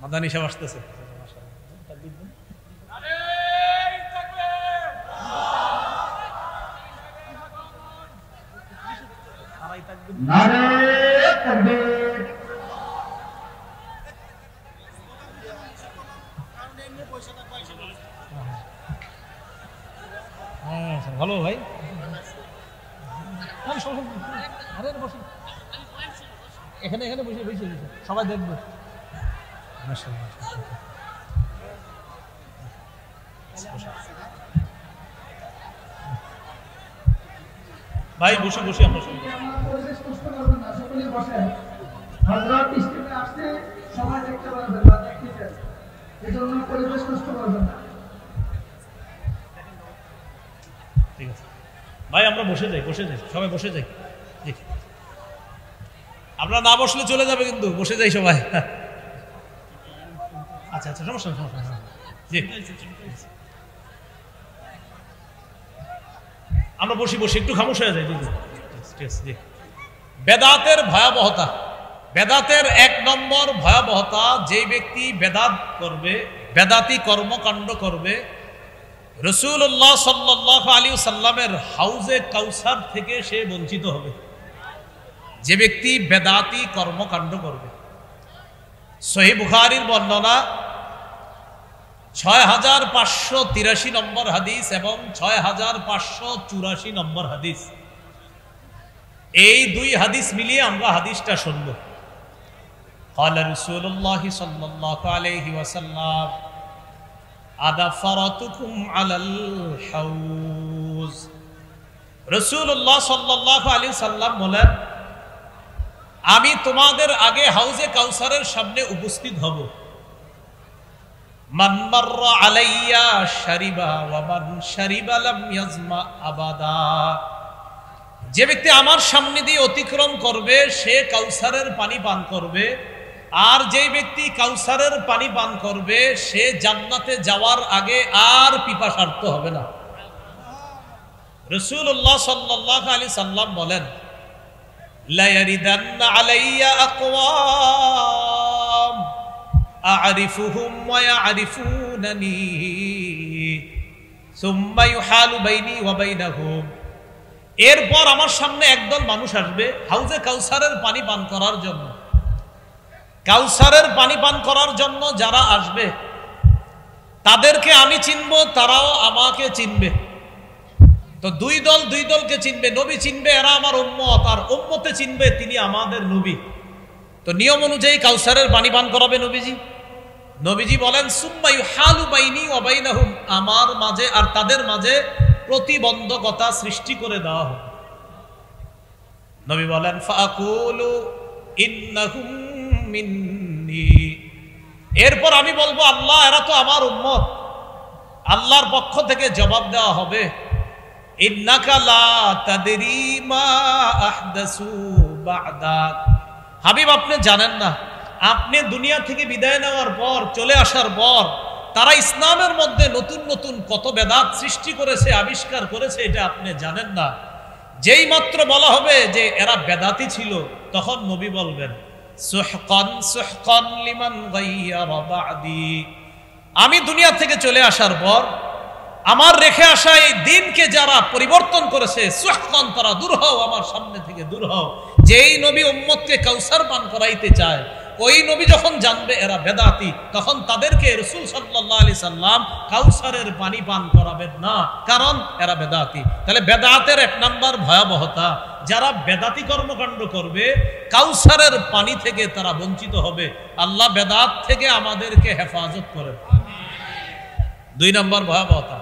মাদানী সাহেব আসতেছে। ভালো ভাই, এখানে এখানে বসে বসে সবাই দেখবে। ভাই বসে বসে আমরা ঠিক আছে ভাই, আমরা বসে যাই, বসে যাই সবাই, বসে যাই। আমরা না বসলে চলে যাবে, কিন্তু বসে যাই সবাই। আচ্ছা আচ্ছা, সমস্যা সমস্যা। জি, আমরা বসি বসি একটু খামোশ হয়ে যাই। জি, বেদাতের ভয়াবহতা, বেদাতের এক নম্বর ভয়াবহতা, যে ব্যক্তি বেদাত করবে, বেদাতি কর্মকাণ্ড করবে, রাসূলুল্লাহ সাল্লাল্লাহু আলাইহি ওয়াসাল্লামের হাউজে কাউসার থেকে সে বঞ্চিত হবে। যে ব্যক্তি বেদাতি কর্মকাণ্ড করবে, সহিহ বুখারীর বর্ণনা 6583 নম্বর হাদিস এবং 6584 নম্বর হাদিস, এই দুই হাদিস মিলিয়ে আমরা হাদিসটা শুনব। قال رسول الله صلى الله عليه وسلم আদাফারাতুকুম আলাল হাউজ। রাসূলুল্লাহ সাল্লাল্লাহু আলাইহি সাল্লাম বলেন, আমি তোমাদের আগে হাউজে কাউসারের সামনে উপস্থিত হব। মান মাররা আলাইয়া শারিবা ওয়া মান শারিবা লাম ইয়াজমা আবাদা। যে ব্যক্তি আমার সামনে দিয়ে অতিক্রম করবে সে কাউসারের পানি পান করবে, আর যে ব্যক্তি কাউসারের পানি পান করবে সে জান্নাতে যাওয়ার আগে আর পিপাসার্ত হবে না। রাসূলুল্লাহ সাল্লাল্লাহু আলাইহি সাল্লাম বলেন, লা ইয়ারিদান্না আলাইয়া আকওয়াম আ'রিফুহুম ওয়া ইয়া'রিফুনানি সুম্মা ইউহালু বাইনি ওয়া বাইনাহুম। এরপর আমার সামনে একদল মানুষ আসবে হাউজে কাউসারের পানি পান করার জন্য। কাউসারের পানি পান করার জন্য যারা আসবে তাদেরকে আমি চিনব, তারাও আমাকে চিনবে। তো দুই দলকে চিনবে, নবী চিনবে এরা আমার উম্মত, আর উম্মতে চিনবে তিনি আমাদের নবী। তো নিয়ম অনুযায়ী কাউসারের পানি পান করাবে নবীজি। নবীজি বলেন, সুম্মা ইউহালু বাইনি ওয়া বাইনাহুম, আমার মাঝে আর তাদের মাঝে প্রতিবন্ধকতা সৃষ্টি করে দেওয়া হবে। নবী বলেন, ফাআকুলু ইন্নাহুম মিন্নি। এরপর আমি বলবো, আল্লাহ এরা তো আমার উম্মত। আল্লাহর পক্ষ থেকে জবাব দেওয়া হবে, ইন্নাকা লা তাদরি মা আহদাসু বা'দাক। হাবিব আপনি জানেন না, আপনি দুনিয়া থেকে বিদায় নেওয়ার পর, চলে আসার পর তারা ইসলামের মধ্যে নতুন নতুন কত বেদাত সৃষ্টি করেছে, আবিষ্কার করেছে, এটা আপনি জানেন না। যেই মাত্র বলা হবে যে এরা বেদাতি ছিল, তখন নবী বলবেন, সুহকান সুহকান লিমান গায়্যারা বা'দি। আমি দুনিয়া থেকে চলে আসার পর আমার রেখে আসা এই দিনকে যারা পরিবর্তন করেছে, সুহকান, তারা দূর হও, আমার সামনে থেকে দূর হও। যেই নবী উম্মতকে কাউসার পান করাইতে চায়, ওই নবী যখন জানবে এরা বেদাতি, তখন তাদেরকে রাসূল সাল্লাল্লাহু আলাইহি সাল্লাম কাউসারের পানি পান করাবেন না, কারণ এরা বেদাতি। তাহলে বেদাতের এক নাম্বার ভয়াবহতা, যারা বেদাতি কর্মকাণ্ড করবে কাউসারের পানি থেকে তারা বঞ্চিত হবে। আল্লাহ বেদাত থেকে আমাদেরকে হেফাজত করেন। দুই নম্বর ভয়াবহতা,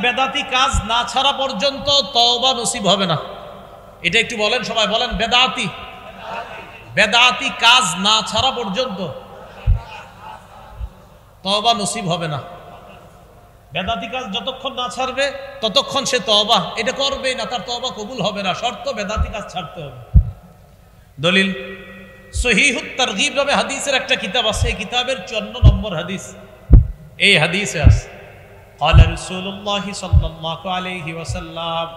বেদাতি কাজ না ছাড়া পর্যন্ত তওবা নসিব হবে না। এটা একটু বলেন সবাই, বলেন বেদাতি কাজ না ছাড়া পর্যন্ত তওবা নসিব হবে না। বেদাতি কাজ যতক্ষণ না ছাড়বে ততক্ষণ সে তওবা এটা করবেই না, তার তওবা কবুল হবে না। শর্ত বেদাতি কাজ ছাড়তে হবে। দলিল সহিহুত তারগীব নামে হাদিসের একটা কিতাব আছে, এই কিতাবের 54 নম্বর হাদিস। এই হাদিসে আছে, قال رسول الله صلى الله عليه وسلم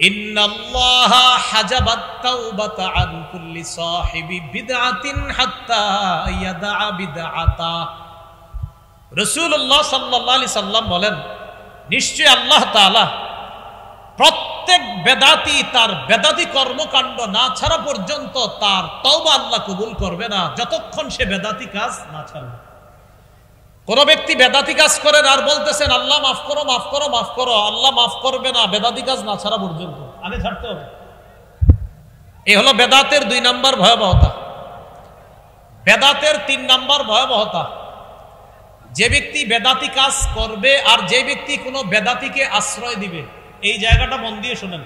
ইন্নাল্লাহা হাজাবাত তাওবাতা আন কুল্লি সাহিবি বিদআতিন হাত্তা ইয়াদা বিদআতা। রাসূলুল্লাহ সাল্লাল্লাহু আলাইহি সাল্লাম বলেন, নিশ্চয় আল্লাহ তাআলা প্রত্যেক বেদাতি তার বেদাতি কর্মকাণ্ড না ছাড়া পর্যন্ত তার তওবা আল্লাহ কবুল করবে না, যতক্ষণ সে বেদাতি কাজ না ছাড়বে। কোন ব্যক্তি বেদাতি কাজ করেন আর বলতেছেন আল্লাহ মাফ করো মাফ করো মাফ করো, আল্লাহ মাফ করবে না বেদাতি কাজ না ছাড়া পর্যন্ত, আগে ছাড়তে হবে। এই হলো বেদাতের 2 নম্বর ভয়াবহতা। বেদাতের 3 নম্বর ভয়াবহতা, যে ব্যক্তি বেদাতি কাজ করবে আর যে ব্যক্তি কোনো বেদাতিকে আশ্রয় দিবে। এই জায়গাটা মন দিয়ে শুনেন,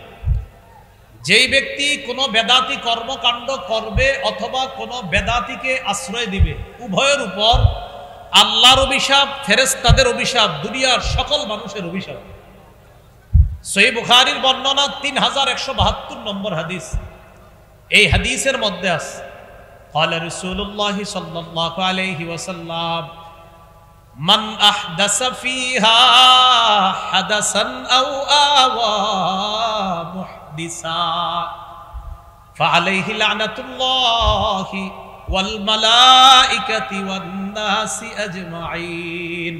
যেই ব্যক্তি কোনো বেদাতি কর্মকাণ্ড করবে অথবা কোনো বেদাতিকে আশ্রয় দিবে, উভয়ের উপর আল্লাহর অভিশাপ, ফেরেশতাদের অভিশাপ, দুনিয়ার সকল মানুষের অভিশাপ। সহিহ বুখারীর বর্ণনা 3172 নম্বর হাদিস। এই হাদিসের মধ্যে আছে ক্বালা রাসূলুল্লাহ সাল্লাল্লাহু আলাইহি ওয়াসাল্লাম মান আহদাসা ফিহা হাদাসান আও আওয়া মুহদিসা ফাআলাইহি লানাতুল্লাহি ওয়াল মালাইকাতি ওয়ান নাসি আজমাইন।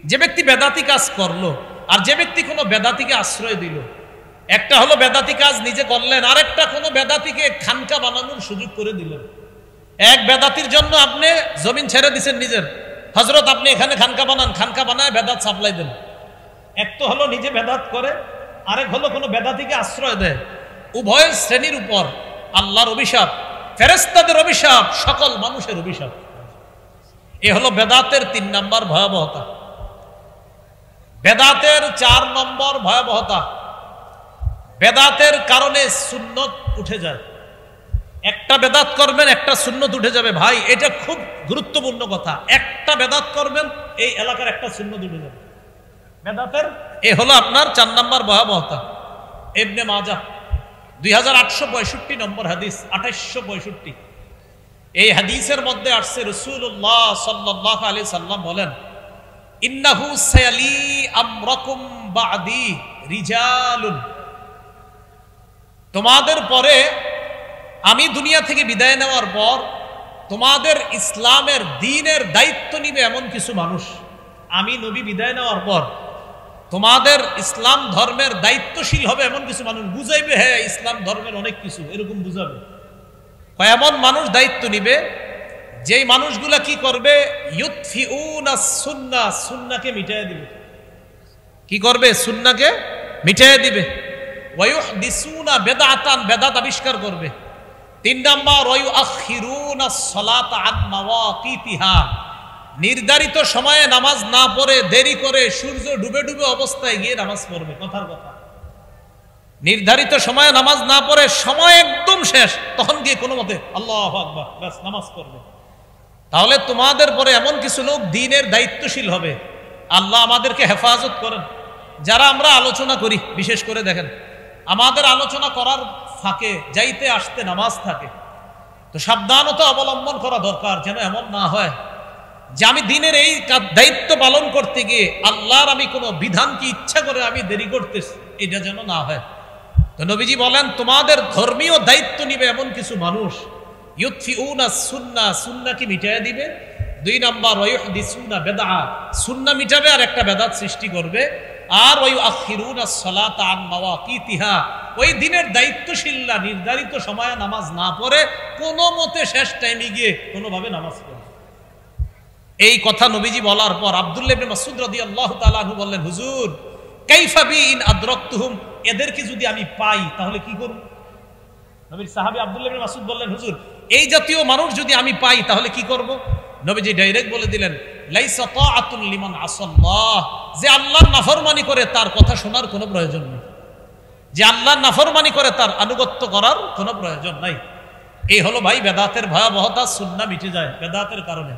যে ব্যক্তি বেদাতি কাজ করলো আর যে ব্যক্তি কোনো বেদাতিকে আশ্রয় দিল, একটা হলো বেদাতি কাজ নিজে করলেন, আরেকটা কোনো বেদাতিকে খানকা বানানোর সুযোগ করে দিলেন। এক বেদাতির জন্য আপনি জমিন ছেড়ে দিচ্ছেন নিজের, হযরত আপনি এখানে খানকা বানান, খানকা বানায় বেদাত সাপ্লাই দেন। এক তো হলো নিজে বেদাত করে, আরেক হলো কোনো বেদাতিকে আশ্রয় দেয়। উভয় শ্রেণীর উপর আল্লাহর অভিশাপ, ফেরেশতাদের অভিশাপ, সকল মানুষের অভিশাপ। এ হলো বেদাতের 3 নম্বর ভয়াবহতা। বেদাতের 4 নম্বর ভয়াবহতা, বেদাতের কারণে সুন্নত উঠে যায়। একটা বেদাত করবেন, একটা সুন্নত উঠে যাবে। ভাই এটা খুব গুরুত্বপূর্ণ কথা। একটা বেদাত করবেন, এই এলাকার একটা সুন্নত উঠে যাবে বেদাতের। এ হলো আপনার 4 নম্বর ভয়াবহতা। ইবনে মাজাহ 2865 নম্বর হাদিস, 2865। এই হাদিসের মধ্যে আসছে রাসূলুল্লাহ সাল্লাল্লাহু আলাইহি সাল্লাম বলেন, ইন্নাহু সায়ালি আমরাকুম বাদি রিজালুন, তোমাদের পরে আমি দুনিয়া থেকে বিদায় নেওয়ার পর তোমাদের ইসলামের দ্বীনের দায়িত্ব নিবে এমন কিছু মানুষ। আমি নবী বিদায় নেওয়ার পর তোমাদের ইসলাম ধর্মের দায়িত্বশীল হবে এমন কিছু মানুষ। বুঝাইবে হ্যাঁ ইসলাম ধর্মের অনেক কিছু, এরকম বুঝাবে। এমন মানুষ দায়িত্ব নিবে যেই মানুষগুলা কি করবে, ইউতফিউনা সুন্নাহ, সুন্নাহকে মিটাইয়া দিবে। কি করবে? সুন্নাহকে মিটাইয়া দিবে। ওয়ায়ুহদিসুনা বিদআতান, বিদআত আবিষ্কার করবে। 3 নাম্বার ওয়ায়ুআখিরুনা সলাতা আন মাওয়াকিতিহা, নির্ধারিত সময়ে নামাজ না পড়ে দেরি করে সূর্য ডুবে ডুবে অবস্থায় গিয়ে নামাজ পড়বে। কথার কথা, নির্ধারিত সময়ে নামাজ না পড়ে সময় একদম শেষ, তখন গিয়ে কোনো মতে আল্লাহু আকবার ব্যাস নামাজ পড়বে। তাহলে তোমাদের পরে এমন কিছু লোক দ্বীনের দায়িত্বশীল হবে। আল্লাহ আমাদেরকে হেফাজত করেন। যারা আমরা আলোচনা করি, বিশেষ করে দেখেন আমাদের আলোচনা করার ফাঁকে যাইতে আসতে নামাজ থাকে, তো সাবধানতা অবলম্বন করা দরকার, যেন এমন না হয় যে আমি দ্বীনের এই দায়িত্ব পালন করতে গিয়ে আল্লাহর আমি কোনো বিধানকে ইচ্ছা করে আমি দেরি করতেছি, এটা যেন না হয়। তো নবীজি বলেন তোমাদের ধর্মীয় দায়িত্ব নিবে এমন কিছু মানুষ, ইউতফিউনা সুন্নাহ, সুন্নাহকে মিটাইয়া দিবে। 2 নাম্বার ওয়ায়ুহদিসুনা বিদআ, সুন্নাহ মিটাবে আর একটা বেদাত সৃষ্টি করবে। আর ওয়ায়ুআখিরুনা সলাতা আন মাওয়াকিতিহা, ওই দিনের দায়িত্বশীলরা নির্ধারিত সময়ে নামাজ না পড়ে কোনো মতে শেষ টাইমে গিয়ে কোনোভাবে নামাজ পড়ে। এই কথা নবীজি বলার পর আব্দুল্লাহ ইবনে মাসউদ রাদিয়াল্লাহু তাআলা আনহু বললেন, হুজুর কাইফা বি ইন আদরাকতুহুম, এদেরকে যদি আমি পাই তাহলে কি করব? নবীর সাহাবী আব্দুল্লাহ ইবনে মাসউদ বললেন, হুজুর এই জাতীয় মানুষ যদি আমি পাই তাহলে কি করব? নবীজি ডাইরেক্ট বলে দিলেন, লাইসা তাআতুন লিমান আসাল্লাহ, যে আল্লাহর নাফরমানি করে তার কথা শোনার কোনো প্রয়োজন নেই, যে আল্লাহর নাফরমানি করে তার আনুগত্য করার কোনো প্রয়োজন নাই। এই হলো ভাই বেদাতের ভয়াবহতা, সুন্নাহ মিটে যায় বেদাতের কারণে।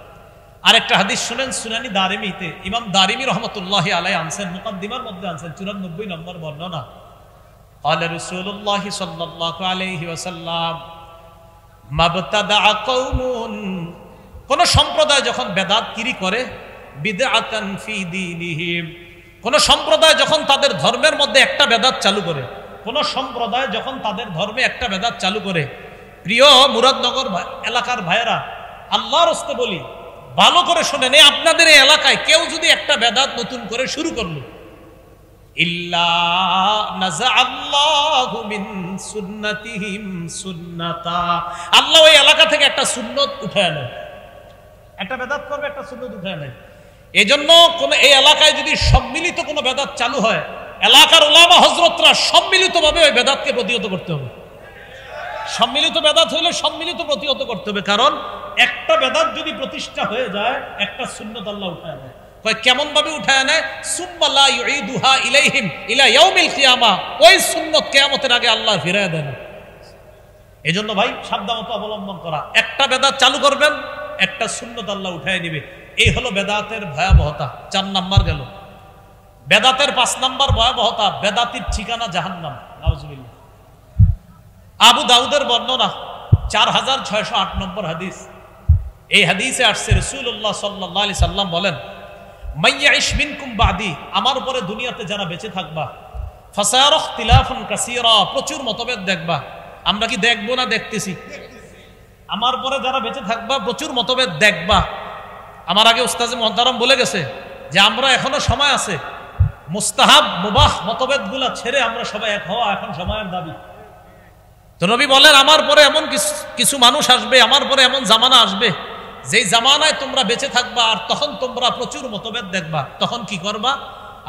আরেকটা হাদিস শুনেন, সুনানি দারিমিতে ইমাম দারিমি রহমতুল্লাহি আলাইহি আনছেন, মুকদ্দিমার মধ্যে আনছেন 94 নম্বর বর্ণনা। قال رسول الله صلى الله عليه وسلم মাবতাদা কওমুন, কোন সম্প্রদায় যখন বেদাতগিরি করে, বিদআতান ফি দীনিহিম, কোন সম্প্রদায় যখন তাদের ধর্মের মধ্যে একটা বেদাত চালু করে, কোন সম্প্রদায় যখন তাদের ধর্মে একটা বেদাত চালু করে, প্রিয় মুরাদনগর এলাকার ভাইয়েরা, আল্লাহর হস্তে বলি, ভালো করে শোনেন, আপনাদের এই এলাকায় কেউ যদি একটা বেদাত নতুন করে শুরু করলো, ইল্লা নাযাআল্লাহু মিন সুন্নাতিহিম সুন্নাতা, আল্লাহ ওই এলাকা থেকে একটা সুন্নত উঠায় নেয়। একটা বেদাত করবে, একটা সুন্নত উঠায় নেয়। এই জন্য কোন এই এলাকায় যদি সম্মিলিত কোনো বেদাত চালু হয়, এলাকার উলামা হযরতরা সম্মিলিতভাবে ওই বেদাতকে প্রতিহত করতে হবে। সম্মিলিত বেদাত হইলে সম্মিলিত প্রতিহত করতে হবে, কারণ একটা বেদাত যদি প্রতিষ্ঠা হয়ে যায়, একটা সুন্নত আল্লাহ উঠায় নেয়। কেমন ভাবে উঠায় নেয়? সুম্মা লা ইউঈদুহা ইলাইহিম ইলা ইয়াউমিল কিয়ামা, ওই সুন্নত কিয়ামতের আগে আল্লাহ ফিরায় দেন। এজন্য ভাই সাবধানতা অবলম্বন করা, একটা বেদাত চালু করবেন, একটা সুন্নত আল্লাহ উঠায় নিবে। এই হলো বেদাতের ভয়াবহতা। 4 নাম্বার গেল। বেদাতের 5 নাম্বার ভয়াবহতা, বেদাতির ঠিকানা জাহান্নাম। নাউজুবিল্লাহ। আবু দাউদের বর্ণনা 4608 নম্বর হাদিস। এই হাদিসে আসছে রাসূলুল্লাহ সাল্লাল্লাহু আলাইহি সাল্লাম বলেন, মাইয়াইশ মিনকুম বাদি, আমার পরে দুনিয়াতে যারা বেঁচে থাকবা, ফাসায়ারা ইখতিলাফান কাসীরা, প্রচুর মতভেদ দেখবা। আমরা কি দেখবো না দেখতেছি? আমার পরে যারা বেঁচে থাকবা প্রচুর মতভেদ দেখবা। আমার আগে উস্তাদ মুহতারাম বলে গেছে যে আমরা এখনো সময় আছে, মুস্তাহাব মুবাহ মতভেদগুলা ছেড়ে আমরা সবাই এক হওয়া এখন সময়ের দাবি। তো নবী বলেন, আমার পরে এমন কিছু মানুষ আসবে, আমার পরে এমন জামানা আসবে, যেই জামানায় তোমরা বেঁচে থাকবা, আর তখন তোমরা প্রচুর মতভেদ দেখবা। তখন কি করবা?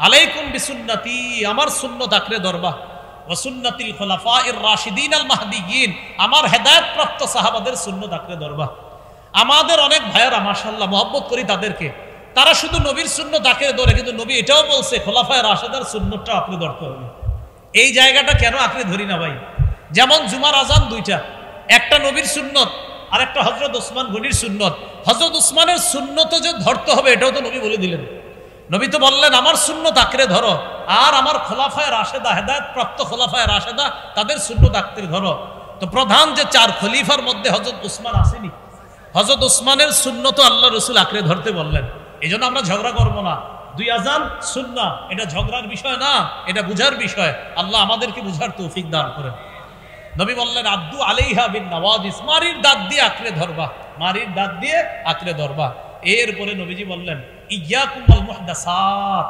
আলাইকুম বিসুন্নতি, আমার সুন্নত আঁকড়ে ধরবা, ওয়া সুন্নাতিল খুলাফাইর রাশিদিন আল মাহদিয়িন, আমার হেদায়েত প্রাপ্ত সাহাবাদের সুন্নত আঁকড়ে ধরবা। আমাদের অনেক ভাইয়েরা মাশাআল্লাহ মহব্বত করি তাদেরকে, তারা শুধু নবীর সুন্নত আঁকড়ে ধরে, কিন্তু নবী এটাও বলছে খোলাফায়ে রাশিদার সুন্নতটা আঁকড়ে ধরতে হবে। এই জায়গাটা কেন আঁকড়ে ধরি না ভাই? যেমন জুমার আজান দুইটা, একটা নবীর সুন্নত আর একটা হযরত ওসমান গনির সুন্নত। হযরত ওসমানের সুন্নত যে ধরতে হবে এটাও তো নবী বলে দিলেন। নবী তো বললেন আমার সুন্নত আঁকড়ে ধরো, আর আমার খোলাফায়ে রাশেদা, হেদায়েত প্রাপ্ত খোলাফায়ে রাশেদা, তাদের সুন্নত আঁকড়ে ধরো। তো প্রধান যে 4 খলিফার মধ্যে হযরত ওসমান আসেনি, হযরত ওসমানের সুন্নত আল্লাহ রাসূল আঁকড়ে ধরতে বললেন। এই জন্য আমরা ঝগড়া করবো না। 2 আজান সুন্নাহ, এটা ঝগড়ার বিষয় না, এটা বুঝার বিষয়। আল্লাহ আমাদেরকে বুঝার তৌফিক দান করেন। নবী বললেন আদ্দু আলাইহা বিন নওয়াজিস, মারির দাঁত দিয়ে আঁকড়ে ধরবা, মারির দাঁত দিয়ে আঁকড়ে ধরবা। এরপরে নবীজি বললেন ইয়াকুম আল মুহদাসাত,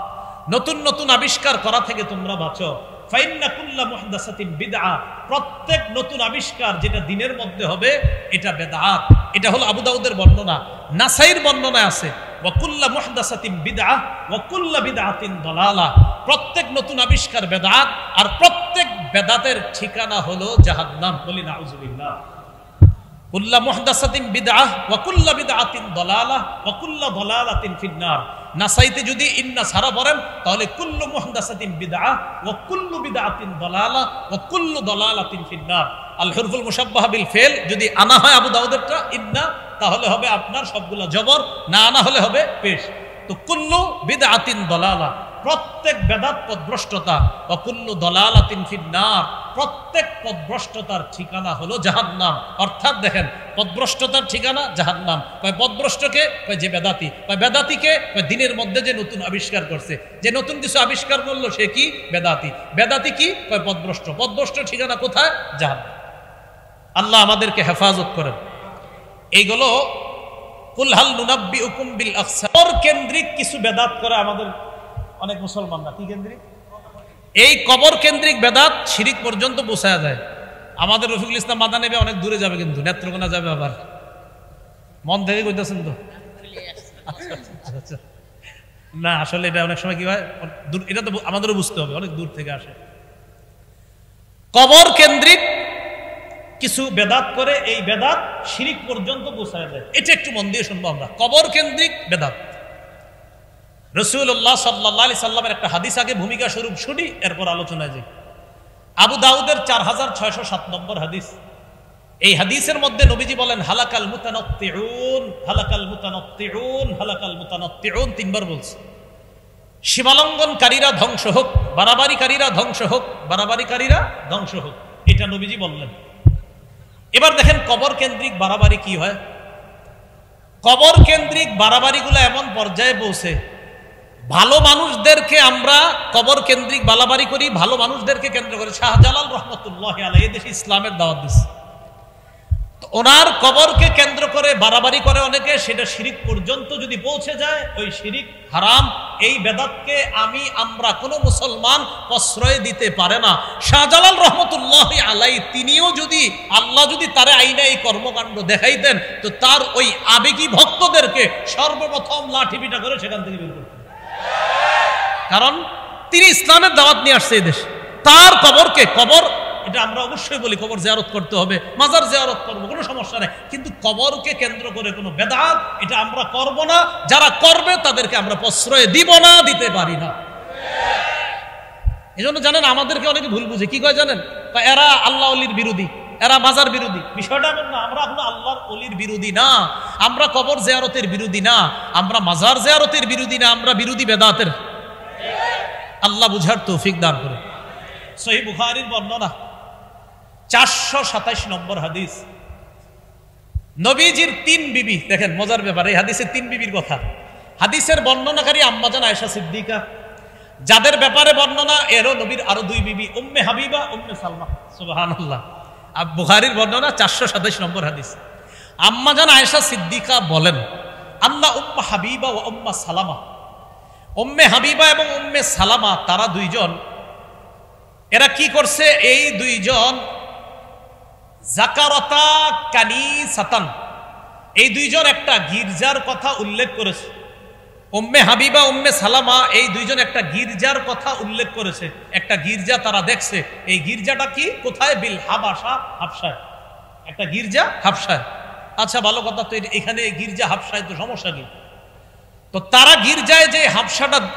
নতুন নতুন আবিষ্কার করা থেকে তোমরা বাঁচো। ফাইন্না কুল্লা মুহদাসাতিন বিদআ, প্রত্যেক নতুন আবিষ্কার যেটা দিনের মধ্যে হবে এটা বেদাত। এটা হলো আবু দাউদের বর্ণনা। নাসাইর বর্ণনায় আছে ওয়া কুল্লা মুহদাসাতিন বিদআ ওয়া কুল্লা বিদআতিন দালালা, প্রত্যেক নতুন আবিষ্কার বেদাত, আর প্রত্যেক বেদাতের ঠিকানা হলো জাহান্নাম। বলি নাউজুবিল্লাহ। কুল্লা মুহদাসাতিন বিদআহ ওয়া কুল্লা বিদআতিন দালালাহ ওয়া কুল্লা দালালাতিন ফিন্নার। নাসাইতে যদি ইন্না সারা পড়েন তাহলে কুল্লু মুহদাসাতিন বিদআহ ওয়া কুল্লু বিদআতিন দালালাহ ওয়া কুল্লু দালালাতিন ফিন্নার। আল হুরফুল মুশাব্বাহ বিল ফিল যদি আনা হয় আবু দাউদেরটা ইন্না, তাহলে হবে আপনার সবগুলা জবর, না আনা হলে হবে পেশ। তো কুল্লু বিদআতিন দালালাহ, প্রত্যেক বেদাত পথভ্রষ্টতা, ওয়া কুল্লু দালালাতিন ফিন্নার, প্রত্যেক পথভ্রষ্টতার ঠিকানা হলো জাহান্নাম। অর্থাৎ দেখেন, পথভ্রষ্টতার ঠিকানা জাহান্নাম। পথভ্রষ্টকে যে বেদাতি, বেদাতিকে দিনের মধ্যে যে নতুন আবিষ্কার করছে, যে নতুন কিছু আবিষ্কার করলো সে কি? বেদাতি। বেদাতি কি? পথভ্রষ্ট। পথভ্রষ্ট ঠিকানা কোথায়? জাহান্নাম। আল্লাহ আমাদেরকে হেফাজত করেন। এইগুলো কুল হাল নুনাব্বিউকুম বিল আখসার কেন্দ্রিক কিছু বেদাত করে আমাদের অনেক মুসলমানরা। কি কেন্দ্রিক? এই কবর কেন্দ্রিক বেদাত শিরিক পর্যন্ত পৌঁছায়া যায়। আমাদের রফিকুল ইসলাম মাদানী অনেক দূরে যাবে, কিন্তু নেত্রকোনা যাবে আবার। মন থেকে কইতেছেন তো? আচ্ছা। না আসলে এটা অনেক সময় কি হয়, এটা তো আমাদেরও বুঝতে হবে, অনেক দূর থেকে আসে। কবর কেন্দ্রিক কিছু বেদাত করে, এই বেদাত শিরিক পর্যন্ত পৌঁছায়া যায়। এটা একটু মন দিয়ে শুনবো আমরা। কবর কেন্দ্রিক বেদাত, রাসূলুল্লাহ সাল্লাল্লাহু আলাইহি সাল্লামের একটা হাদিস আগে ভূমিকা স্বরূপ শুনি, এরপর আলোচনায় যাই। আবু দাউদের 4607 নম্বর হাদিস। এই হাদিসের মধ্যে নবীজি বলেন হালাকাল মুতানাত্তিউন, হালাকাল মুতানাত্তিউন, হালাকাল মুতানাত্তিউন, 3 বার বলছে। সীমালঙ্ঘনকারীরা ধ্বংস হোক, বাড়াবাড়িকারীরা ধ্বংস হোক, বাড়াবাড়িকারীরা ধ্বংস হোক, এটা নবীজি বললেন। এবার দেখেন কবর কেন্দ্রিক বাড়াবাড়ি কি হয়। কবর কেন্দ্রিক বাড়াবাড়িগুলো এমন পর্যায়ে পৌঁছে, ভালো মানুষদেরকে আমরা কবর কেন্দ্রিক বালাবাড়ি করি, ভালো মানুষদেরকে কেন্দ্র করে। শাহজালাল রহমতুল্লাহ আলাইহি দেশে ইসলামের দাওয়াত দিচ্ছে, ওনার কবরকে কেন্দ্র করে বাড়াবাড়ি করে অনেকে, সেটা শিরিক পর্যন্ত যদি পৌঁছে যায়, ওই শিরিক হারাম। এই বেদাতকে আমরা কোনো মুসলমান প্রশ্রয় দিতে পারে না। শাহজালাল রহমতুল্লাহ আলাইহি তিনিও যদি আল্লাহ যদি তারে আইনা এই কর্মকাণ্ড দেখাইতেন, তো তার ওই আবেগী ভক্তদেরকে সর্বপ্রথম লাঠি পিটা করে সেখান থেকে বের করতেন, কারণ তিনি ইসলামের দাওয়াত নিয়ে আসছে এই দেশে। তার কবরকে, কবর এটা আমরা অবশ্যই বলি কবর জিয়ারত করতে হবে, মাজার জিয়ারত করবো, কোনো সমস্যা নেই, কিন্তু কবরকে কেন্দ্র করে কোনো বেদাত এটা আমরা করব না। যারা করবে তাদেরকে আমরা প্রশ্রয় দিব না, দিতে পারি না। এই জন্য জানেন আমাদেরকে অনেকে ভুল বুঝে, কি কয় জানেন, এরা আল্লাহ ওলির বিরোধী, এরা মাজার বিরোধী। বিষয়টা এমন না, আমরা আপনার আল্লাহর ওলির বিরোধী না, আমরা কবর জিয়ারতের বিরোধী না, আমরা মাজার জিয়ারতের বিরোধী না, আমরা বিরোধী বেদাতের। আল্লাহ বুঝার তৌফিক দান করে। সহিহ বুখারীর বর্ণনা 427 নম্বর হাদিস। নবীজির 3 বিবি, দেখেন মজার ব্যাপার, এই হাদিসে 3 বিবির কথা। হাদিসের বর্ণনাকারী আম্মাজান আয়েশা সিদ্দিকা, যাদের ব্যাপারে বর্ণনা এরও নবীর আরো 2 বিবি, উম্মে হাবিবা, উম্মে সালমা। সুবহানাল্লাহ। আর বুখারীর বর্ণনা 427 নম্বর হাদিস। আম্মাজান আয়েশা সিদ্দিকা বলেন, আন্না উম্মে হাবিবা ও উম্মে সালামা, উম্মে হাবিবা এবং উম্মে সালামা তারা দুইজন, এরা কি করছে, এই দুইজন জাকারতা কানিসাতান, এই দুইজন একটা গির্জার কথা উল্লেখ করেছে। উম্মে হাবিবা উম্মে সালামা এই দুইজন একটা গির্জার কথা উল্লেখ করেছে, একটা গির্জা তারা দেখছে। এই গির্জাটা কি, কোথায়, বিল হাবাসা, হাবশায়, একটা গির্জা হাবশায়। আচ্ছা ভালো কথা, তো এখানে গির্জা হাবশায়, তো সমস্যা কি? তো তারা গির্জায় যে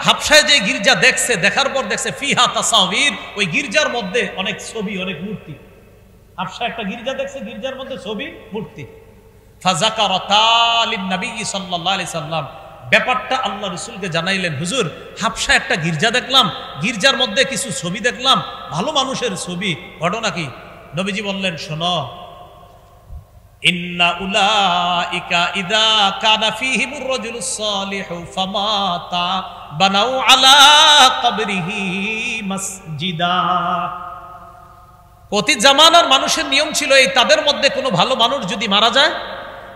হাবশায় যে গির্জা দেখছে, দেখার পর দেখছে ফিহা তাসাবির, ওই গির্জার মধ্যে অনেক ছবি, অনেক মূর্তি। হাবশায় একটা গির্জা দেখছে, গির্জার মধ্যে ছবি, মূর্তি। ফাযাকারাতা লিন-নবী সাল্লাল্লাহু আলাইহি সাল্লাম, ব্যাপারটা আল্লাহ রাসূলকে জানাইলেন, হুজুর হাবশায় একটা গির্জা দেখলাম, গির্জার মধ্যে কিছু ছবি দেখলাম, ভালো মানুষের ছবি, ঘটনা কি? নবীজি বললেন, শোনো, ইন্না উলাইকা ইযা কানা ফীহিমুর রাজুলুস সালিহু ফামাতা বানাউ আলা কবরিহি মসজিদা। অতীত জামানার মানুষের নিয়ম ছিল, এই তাদের মধ্যে কোনো ভালো মানুষ যদি মারা যায়,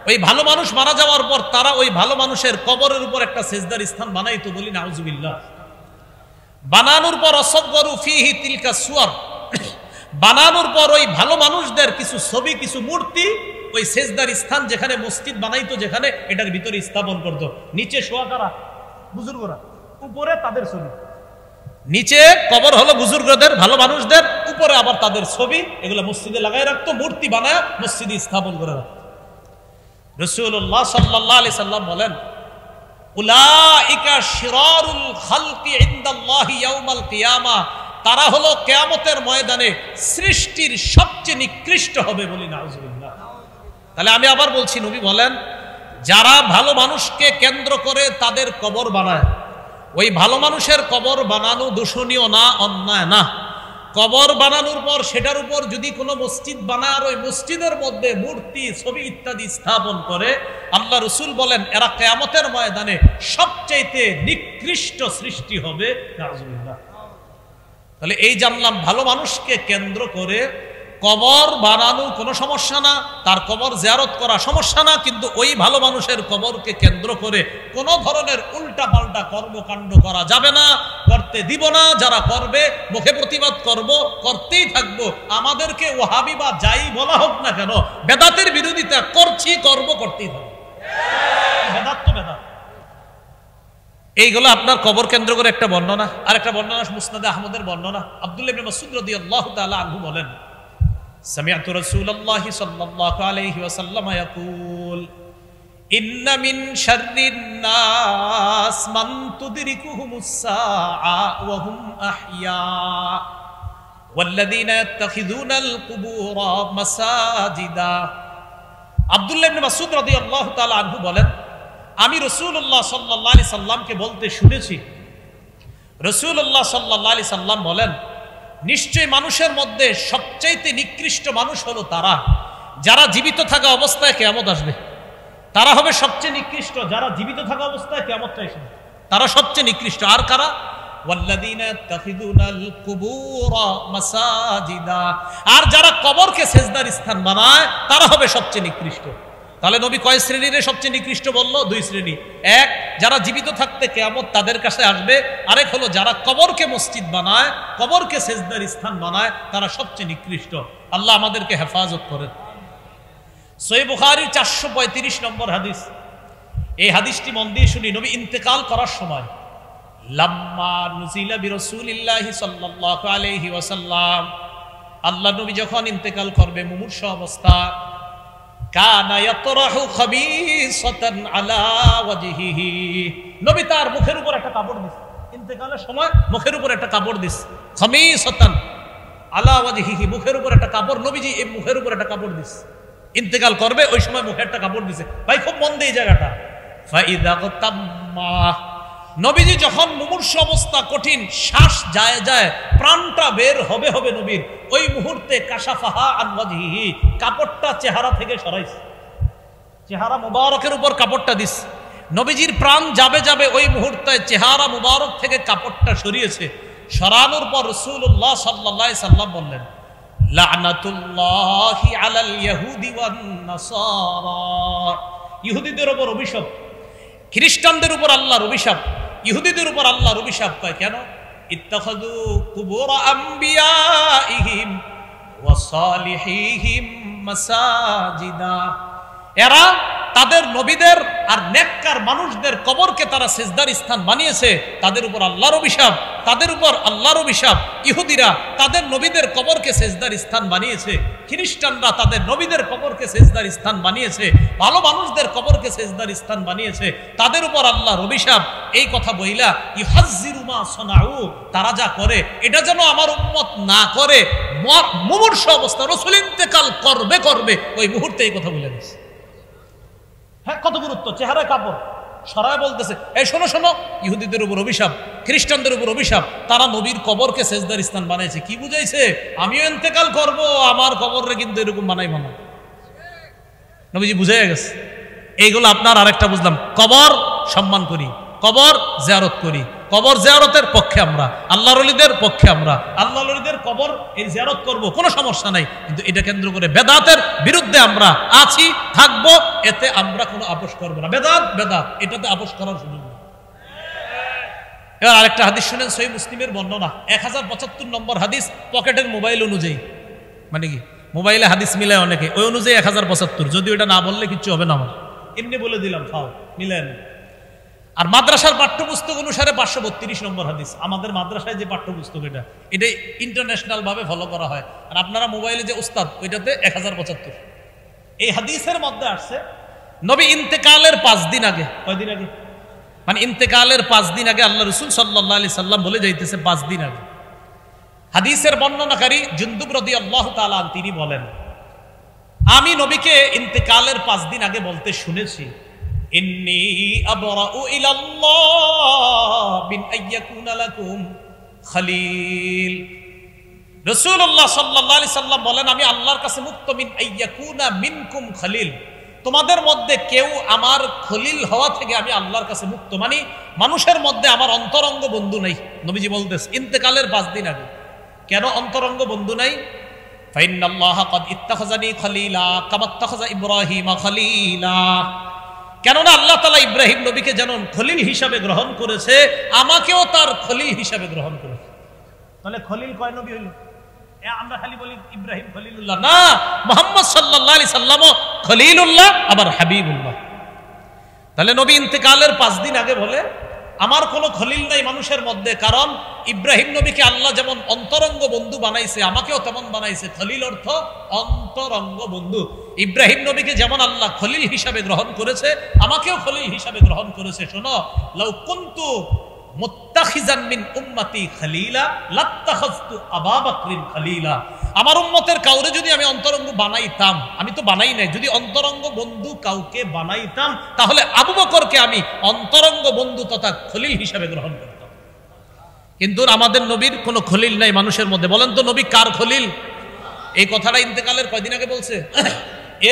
ওই ভালো মানুষ মারা যাওয়ার পর তারা ওই ভালো মানুষের কবরের উপর একটা সেজদার স্থান বানাইতো, বলি নাউজুবিল্লাহ। বানানোর পর অসগরু ফীহি তিলকা সুয়ার, বানানোর পর ওই ভালো মানুষদের কিছু ছবি, কিছু মূর্তি ওই সেজদার স্থান যেখানে মসজিদ বানাইতো, যেখানে এটার ভিতরে স্থাপন করতো। নিচে শোয়া কারা? বুজুর্গরা, উপরে তাদের ছবি। নিচে কবর হলো বুজুর্গদের, ভালো মানুষদের, উপরে আবার তাদের ছবি, এগুলো মসজিদে লাগাই রাখতো, মূর্তি বানায় মসজিদে স্থাপন করে রাখতো। রাসূলুল্লাহ সাল্লাল্লাহু আলাইহি সাল্লাম বলেন, উলাইকা শিরারুল খালকি ইনদাল্লাহি ইয়াউমাল কিয়ামা, তারা হলো কিয়ামতের ময়দানে সৃষ্টির সবচেয়ে নিকৃষ্ট হবে, বলি নাউজুবিল্লাহ। তাহলে আমি আবার বলছি, নবী বলেন, যারা ভালো মানুষকে কেন্দ্র করে তাদের কবর বানায়, ওই ভালো মানুষের কবর বানানো দূষণীয় না, অন্যায় না। কবর বানানোর পর সেটার উপর যদি কোনো মসজিদ বানায় আর ওই মসজিদের মধ্যে মূর্তি, ছবি ইত্যাদি স্থাপন করে, আল্লাহ রাসূল বলেন এরা কিয়ামতের ময়দানে সবচেয়ে নিকৃষ্ট সৃষ্টি হবে। তাহলে এই জানলাম, ভালো মানুষকে কেন্দ্র করে কবর বানানো কোনো সমস্যা না, তার কবর জিয়ারত করা সমস্যা না, কিন্তু ওই ভালো মানুষের কবরকে কেন্দ্র করে কোনো ধরনের উল্টা পাল্টা কর্মকাণ্ড করা যাবে না, করতে দিব না। যারা করবে মুখে প্রতিবাদ করব, করতেই থাকবো। আমাদেরকে ওয়াহাবি বা যাই বলা হোক না কেন, বেদাতের বিরোধিতা করছি, করব, করতেই থাকবো। বেদাত তো বেদাত। এইগুলো আপনার কবর কেন্দ্র করে একটা বর্ণনা। আর একটা বর্ণনা মুসনাদে আহমদের বর্ণনা। আব্দুল্লাহ ইবনে মাসউদ রাদিয়াল্লাহু তাআলা আনহু বলেন, سمعت رسول الله صلى الله عليه وسلم يقول إن من شر الناس من تدركهم الساعة وهم أحياء والذين يتخذون القبور مساجدا। আব্দুল্লাহ ইবনে মাসউদ রাদিয়াল্লাহু তাআলা আনহু বলেন, আমি রাসূলুল্লাহ সাল্লাল্লাহু আলাইহি সাল্লামকে বলতে শুনেছি, রাসূলুল্লাহ সাল্লাল্লাহু আলাইহি সাল্লাম বলেন, নিশ্চয় মানুষের মধ্যে সবচাইতে নিকৃষ্ট মানুষ হলো তারা যারা জীবিত থাকা অবস্থায় কিয়ামত আসবে। তারা হবে সবচেয়ে নিকৃষ্ট যারা জীবিত থাকা অবস্থায় কিয়ামতটা এসে। তারা সবচেয়ে নিকৃষ্ট। আর কারা? ওয়াল্লাযীনা ইয়াত্তাখিযুনাল কুবুরা মাসাজিদা, আর যারা কবরকে সেজদার স্থান বানায় তারা হবে সবচেয়ে নিকৃষ্ট। তাহলে নবী কয় শ্রেণীর সবচেয়ে নিকৃষ্ট বলল? দুই শ্রেণী। এক, যারা জীবিত থাকতে কিয়ামত তাদের কাছে আসবে। আরেক হলো যারা কবরকে মসজিদ বানায়, কবরকে সেজদার স্থান বানায়, তারা সবচেয়ে নিকৃষ্ট। আল্লাহ আমাদেরকে হেফাজত করেন। সহিহ বুখারীর 435 নম্বর হাদিস। এই হাদিসটি মন দিয়ে শুনি। নবী ইন্তেকাল করার সময় লাম্মা নুজিলা বিরাসূলিল্লাহি সাল্লাল্লাহু আলাইহি ওয়াসাল্লাম, আল্লাহ নবী যখন ইন্তেকাল করবে মুমূর্ষু অবস্থা, কানা ইয়াতরাহু খাবিসাতান আলা ওয়াজহিহি, নবী তার মুখের উপর একটা কাপড় দিছে। ইন্তেকালের সময় মুখের উপর একটা কাপড় দিছে। খামিসাতান আলা ওয়াজহিহি, মুখের উপর একটা কাপড়। নবীজি এই মুখের উপর একটা কাপড় দিছে। ইন্তেকাল করবে ওই সময় মুখে একটা কাপড় দিছে। ভাই খুব মন দিয়ে এই জায়গাটা। ফাইদা তাম্মা, নবীজি যখন মুমূর্ষু অবস্থা, কঠিন শ্বাস যায় যায়, প্রাণটা বের হবে হবে নবীর, ওই মুহূর্তে কাশাফাহা আন ওয়াজহিহি, কাপড়টা চেহারা থেকে সরাইছে। চেহারা মুবারকের উপর কাপড়টা দিস। নবীজির প্রাণ যাবে যাবে ওই মুহূর্তে চেহারা মুবারক থেকে কাপড়টা সরিয়েছে। সরানোর পর রাসূলুল্লাহ সাল্লাল্লাহু আলাইহি সাল্লাম বললেন, লা'নাতুল্লাহি আলাল ইয়াহুদি ওয়ান নাসারা, ইহুদিদের উপর অভিশাপ, খ্রিস্টানদের উপর আল্লাহর অভিশাপ। ইহুদিদের উপর আল্লাহর অভিশাপ কয় কেন? ইত্তাখাযু কুবুর আমবিয়াইহিম ওয়া সালিহিহিম মাসাজিদা, এরা তাদের নবীদের আর নেককার মানুষদের কবরকে তারা সিজদার স্থান বানিয়েছে। তাদের উপর আল্লাহর অভিশাপ, তাদের উপর আল্লাহর অভিশাপ। ইহুদিরা তাদের নবীদের কবরকে সিজদার স্থান বানিয়েছে, খ্রিস্টানরা তাদের নবীদের কবরকে সিজদার স্থান বানিয়েছে, ভালো মানুষদের কবরকে সিজদার স্থান বানিয়েছে, তাদের উপর আল্লাহর অভিশাপ। এই কথা বইলা ইউহাজ্জিরু মা সানাউ, তারা যা করে এটা যেন আমার উম্মত না করে। মুমূর্ষু অবস্থা, রাসূল ইন্তেকাল করবে করবে ওই মুহূর্তে এই কথা বলে দিয়েছে। হ্যাঁ, কত গুরুত্ব। চেহারা কাপড় সরায় বলতেছে, এই শোনো শোনো, ইহুদিদের উপর অভিশাপ, খ্রিস্টানদের উপর অভিশাপ, তারা নবীর কবরকে সেজদার স্থান বানাইছে। কি বুঝাইছে? আমিও ইন্তেকাল করব, আমার কবরে কিন্তু এরকম বানাইব না। নবীজি বুঝাইয়া গেছে। এইগুলো আপনার আরেকটা বুঝলাম, কবর সম্মান করি, কবর জিয়ারত করি, কবর জিয়ারতের পক্ষে আমরা, আল্লাহর ওলিদের পক্ষে আমরা, আল্লাহর ওলিদের কবর এই জিয়ারত করব, কোনো সমস্যা নাই। কিন্তু এটা কেন্দ্র করে বেদাতের বিরুদ্ধে আমরা আছি, থাকব, এতে আমরা কোনো আপোষ করব না। বেদাত বেদাত, এটাতে আপোষ করার সুযোগ নেই। এবার আরেকটা হাদিস শুনেন, সহিহ মুসলিমের বর্ণনা 1075 নম্বর হাদিস, পকেটের মোবাইল অনুযায়ী, মানে কি মোবাইলে হাদিস মিলায় অনেকে, ওই অনুযায়ী 1075। যদি ওটা না বললে কিচ্ছু হবে না, আমার এমনি বলে দিলাম, খাও মিলেন। আর মাদ্রাসার পাঠ্যপুস্তক অনুসারে 532 নম্বর হাদিস। আমাদের মাদ্রাসায় যে পাঠ্যপুস্তক এটা ইন্টারন্যাশনাল ভাবে ফলো করা হয়। আর আপনারা মোবাইলে যে উস্তাদ, ওইটাতে 1075। এই হাদিসের মধ্যে আসছে নবী ইন্তেকালের 5 দিন আগে, কয়দিন আগে, মানে ইন্তেকালের 5 দিন আগে আল্লাহ রাসূল সাল্লাল্লাহু আলাইহি সাল্লাম বলে যাইতেছে 5 দিন আগে। হাদিসের বর্ণনাকারী জুনদুব রাদিয়াল্লাহু তাআলা তিনি বলেন, আমি নবীকে ইন্তেকালের 5 দিন আগে বলতে শুনেছি, ইন্নী আবরাউ ইলাল্লাহ বিন আইয়াকুনা লাকুম খলিল। রাসূলুল্লাহ সাল্লাল্লাহু আলাইহি সাল্লাম বলেন, আমি আল্লাহর কাছে মুক্ত, মিন আইয়াকুনা মিনকুম খলিল, তোমাদের মধ্যে কেউ আমার খলিল হওয়া থেকে আমি আল্লাহর কাছে মুক্ত। মানে মানুষের মধ্যে আমার অন্তরঙ্গ বন্ধু নাই। নবীজি বলতেছে ইন্তেকালের 5 দিন আগে। কেন অন্তরঙ্গ বন্ধু নাই? ফাইন্নাল্লাহা ক্বাদ ইত্তাখাযানি খলিলা কামা ইত্তাখাযা ইব্রাহিমা খলিলা, কেননা আল্লাহ তাআলা ইব্রাহিম নবীকে যেমন খলিল হিসাবে গ্রহণ করেছে, আমাকেও তার খলিল হিসাবে গ্রহণ করেছে। তাহলে খলিল কয় নবী হইল? আমরা খালি বলি ইব্রাহিম খলিলুল্লাহ, না, মুহাম্মদ সাল্লাল্লাহু আলাইহি সাল্লামও খলিলুল্লাহ, আবার হাবিবুল্লাহ। তাহলে নবী ইন্তেকালের 5 দিন আগে বলে আমার কোনো খলিল নাই মানুষের মধ্যে, কারণ ইব্রাহিম নবীকে আল্লাহ যেমন অন্তরঙ্গ বন্ধু বানাইছে, আমাকেও তেমন বানাইছে। খলিল অর্থ অন্তরঙ্গ বন্ধু। ইব্রাহিম নবীকে যেমন আল্লাহ খলিল হিসাবে গ্রহণ করেছে, আমাকেও খলিল হিসাবে গ্রহণ করেছে। শোনো, লাউ কুনতু মুত্তাখিজান মিন উম্মতি খলিলা লাত্তাখাযতু আবু বকরিন খলিলা, আমার উম্মতের কাউরে যদি আমি অন্তরঙ্গ বানাইতাম, আমি তো বানাই নাই, যদি অন্তরঙ্গ বন্ধু কাউকে বানাইতাম তাহলে আবু বকরকে আমি অন্তরঙ্গ বন্ধু তথা খলিল হিসাবে গ্রহণ করতাম। কিন্তু আমাদের নবীর কোনো খলিল নাই মানুষের মধ্যে। বলেন তো নবী কার খলিল? এই কথাটা ইন্তেকালের কয়দিন আগে বলছে।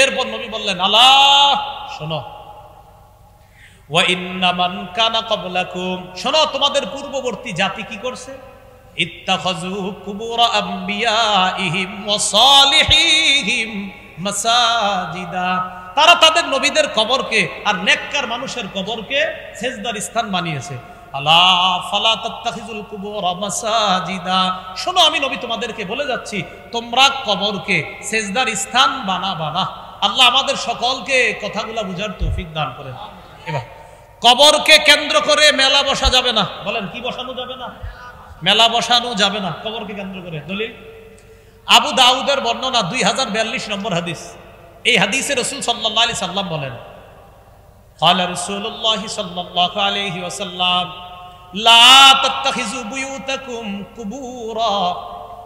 এরপর নবী বললেন, আল্লাহ শোনো, ওয়া ইন্না মান কানা ক্বাবলাকুম, শোনো তোমাদের পূর্ববর্তী জাতি কি করছে, ইত্তাখাযু কুবুর আমবিয়াইহিম ওয়া সালিহিহিম মাসাজিদা, তারা তাদের নবীদের কবরকে আর নেককার মানুষের কবরকে সেজদার স্থান বানিয়েছে। আলা ফালা তাত্তাখিজুল কুবুর মাসাজিদা, শোনো আমি নবী তোমাদেরকে বলে যাচ্ছি তোমরা কবরকে সেজদার স্থান বানাবা না। আল্লাহ আমাদের সকলকে কথাগুলো বুঝার তৌফিক দান করেন। এবার কবরকে কেন্দ্র করে মেলা বসা যাবে না। বলেন কি বসানো যাবে না? মেলা বসানো যাবে না কবরকে কেন্দ্র করে। দলিল আবু দাউদের বর্ণনা 2042 নম্বর হাদিস। এই হাদিসে রাসূল সাল্লাল্লাহু আলাইহি সাল্লাম বলেন, قال رسول الله صلى الله عليه وسلم لا تتخذوا بيوتكم قبورا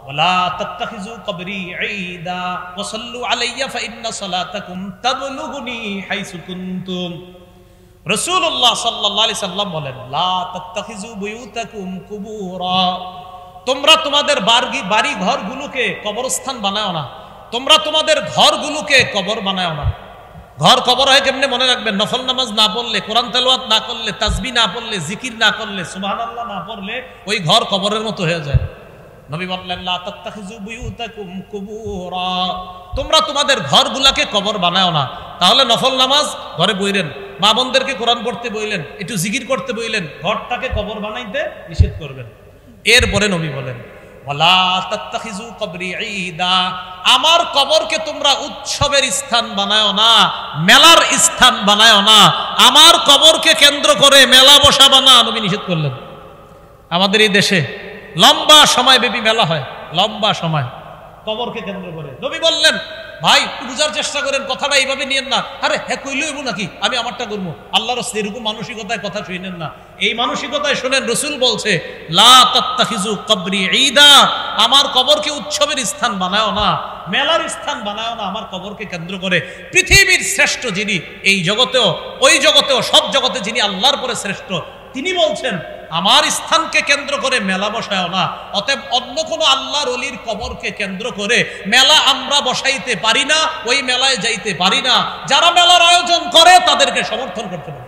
ولا تتخذوا قبري عيدا وصلوا علي فإن صلاتكم تبلغني حيث كنتم। রাসূলুল্লাহ সাল্লাল্লাহু আলাইহি সাল্লাম বলেন, লা তাত্তাখিযু বুয়ুতাকুম কুবুরা, তোমরা তোমাদের বাড়ি ঘরগুলোকে কবরস্থান বানাও না, তোমরা তোমাদের ঘরগুলোকে কবর বানাও না। ঘর কবর হয় কেমনে মনে রাখবেন, নফল নামাজ না পড়লে, কোরআন তেলাওয়াত না করলে, তাসবিহ না পড়লে, জিকির না করলে, সুবহানাল্লাহ না পড়লে ওই ঘর কবরের মতো হয়ে যায়। নবী বললেন লা তাত্তাখিযু বুয়ুতাকুম কুবুরা, তোমরা তোমাদের ঘরগুলোকে কবর বানাও না। তাহলে নফল নামাজ ঘরে বইলেন, মা বোনদেরকে কোরআন পড়তে বইলেন, একটু জিকির করতে বইলেন, ঘরটাকে কবর বানাইতে নিষেধ করবেন। এরপরে নবী বলেন ওয়ালা তাত্তাখিযু কবরি ঈদা, আমার কবরকে তোমরা উৎসবের স্থান বানায়ো না, মেলার স্থান বানায়ো না। আমার কবরকে কেন্দ্র করে মেলা বসাবা না, নবী নিষেধ করলেন। আমাদের এই দেশে লম্বা সময় ব্যাপী মেলা হয়, লম্বা সময় কবরকে কেন্দ্র করে। নবী বললেন ভাই একটু বুঝার চেষ্টা করেন, কথাটা এইভাবে নিয়েন না, আরে হ্যাঁ কইলেইব নাকি আমি আমারটা করবো। আল্লাহর রাসূল এরকম মানসিকতায় কথা শুনেন না, এই মানসিকতায় শুনেন রাসূল বলছে লা তাত্তাখিযু কবরি ঈদা, আমার কবরকে উৎসবের স্থান বানায়ো না, মেলার স্থান বানায়ো না। আমার কবরকে কেন্দ্র করে পৃথিবীর শ্রেষ্ঠ যিনি, এই জগতেও ওই জগতেও সব জগতে যিনি আল্লাহর পরে শ্রেষ্ঠ, তিনি বলছেন আমার স্থানকে কেন্দ্র করে মেলা বসায়ও না। অতএব অন্য কোনো আল্লাহর ওলির কবরকে কেন্দ্র করে মেলা আমরা বসাইতে পারি না, ওই মেলায় যাইতে পারি না। যারা মেলার আয়োজন করে তাদেরকে সমর্থন করতে হবে,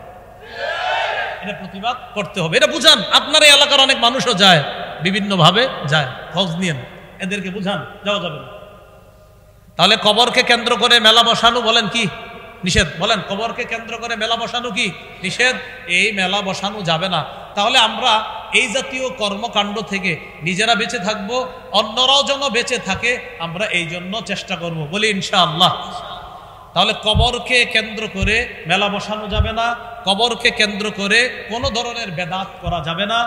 এটা প্রতিবাদ করতে হবে, এটা বুঝান। আপনার এই এলাকার অনেক মানুষও যায়, বিভিন্ন ভাবে যায়, খোঁজ নিয়েন, এদেরকে বুঝান যাওয়া যাবে না। তাহলে কবরকে কেন্দ্র করে মেলা বসানো বলেন কি নিষেধ? বলেন কবরকে কেন্দ্র করে মেলা বসানো কি নিষেধ? এই মেলা বসানো যাবে না। তাহলে আমরা এই জাতীয় কর্মকাণ্ড থেকে নিজেরা বেঁচে থাকব, অন্যরাও যেন বেঁচে থাকে, আমরা এই জন্য চেষ্টা করব, বলি ইনশাআল্লাহ। তাহলে কবরকে কেন্দ্র করে মেলা বসানো যাবে না, কবরকে কেন্দ্র করে কোনো ধরনের বেদাত করা যাবে না।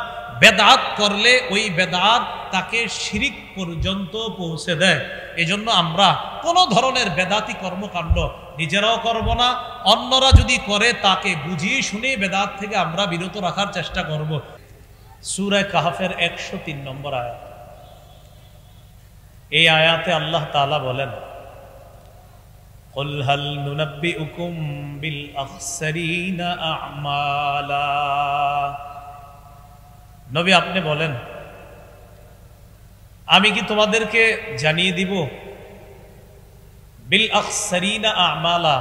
বেদাত করলে ওই বেদাত তাকে শিরিক পর্যন্ত পৌঁছে দেয়। এজন্য আমরা কোনো ধরনের বেদাতি কর্মকাণ্ড নিজেরাও করব না, অন্যরা যদি করে তাকে বুঝিয়ে শুনে বেদাত থেকে আমরা বিরত রাখার চেষ্টা করব। সূরা কাহফের 103 নম্বর আয়াত। এই আয়াতে আল্লাহ তাআলা বলেন কুল হাল নুনাব্বিউকুম বিল আখসারিনা আমালা, নবী আপনি বলেন আমি কি তোমাদেরকে জানিয়ে দিব, বিল আখসারিনা আমালা,